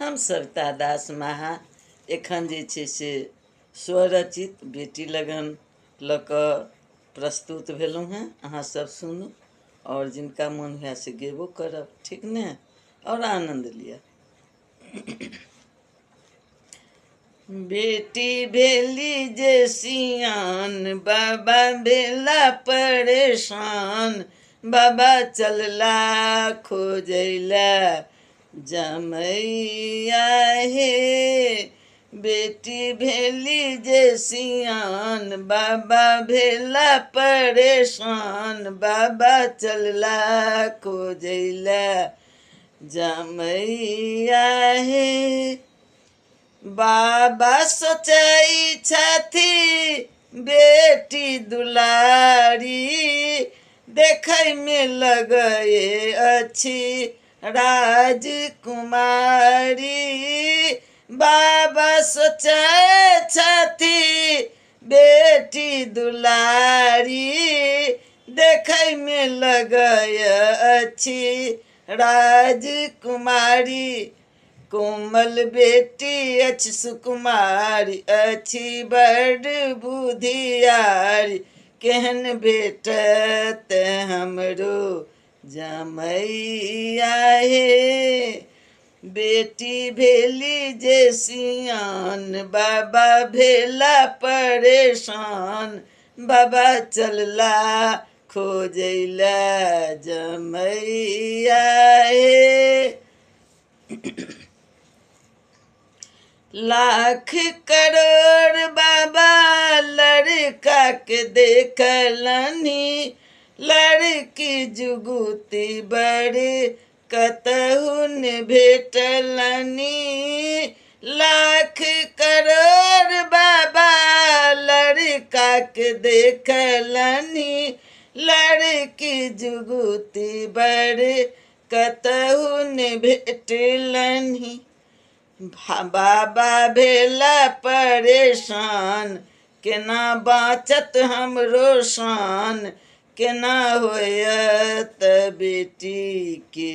हम सविता दास महा एखन जे छै से स्वरचित बेटी लगन लऽ कऽ प्रस्तुत भेलहुँ हेँ। अहाँ सब सुनू और जिनका मोन हुए से गेबो करब, ठीक ने, और आनंद लिअ। बेटी भेली जे सियान, बाबा भेला परेशान, बाबा चलला खोजैला जमैया हे। बेटी भेली जे सियान, बाबा भेला परेशान, बाबा चलला खोजैला जमैया हे। बाबा सोचै छथि बेटी दुलारी, देखै में लगै अछि राजकुमारी। बाबा सोचै छथि बेटी दुलारी, देखै में लगै अछि राजकुमारी। कोमल बेटी अछि सुकुमारी, अछि बड़ बुधियारी, केहन भेटत हमरो जमैया हे। बेटी भेली जे सियान, बाबा भेला परेशान, बाबा चलला खोजैला जमैया हे। लाख करोड़ बाबा लड़का के देखलनी, लड़की जुगुती बड़ी कतहु न भेटलनी। लाख करोड़ बाबा लड़का के देखलनी, लड़की जुगुती बड़ी कतहु न भेटलनी। बाबा भेला परेशान, केना बाँचत हमरो शान, केना होयत बेटी के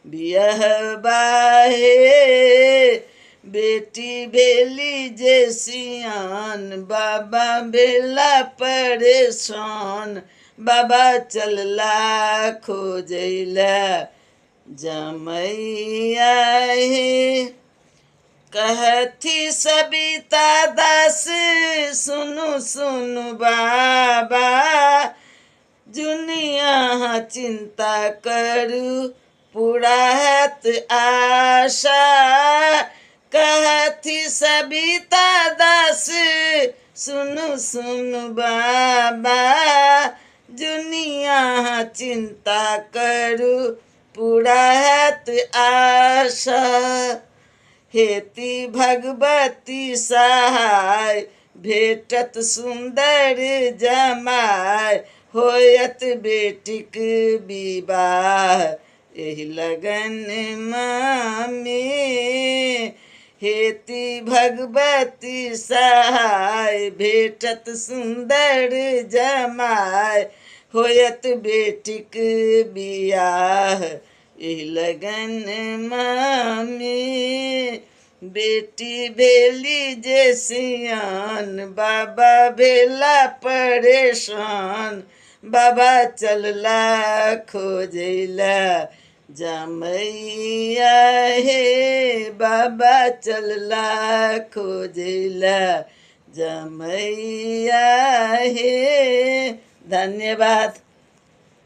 बियाहबा हे। बेटी भेली जे सियान, बाबा भेला परेशान, बाबा चलला खोजैला जमैया हे। कहती सविता दास सुनु सुनु बाबा, दुनिया चिंता करू पूरा हैत आशा। कहती सविता दास सुनु सुनु बाबा, दुनिया चिंता करू पूरा हैत आशा। हेती भगवती सहाय, भेटत सुंदर जमाय, होयत बेटीक विवाह एहि लगन में। हेती भगवती सहाय, भेटत सुंदर जमाय, होयत बेटीक बियाह एहि लगन में। बेटी भेली जे सियान, बाबा भेला परेशान, बाबा चलला खोजैला जमैया हे। बाबा चलला खोजैला जमैया हे। धन्यवाद।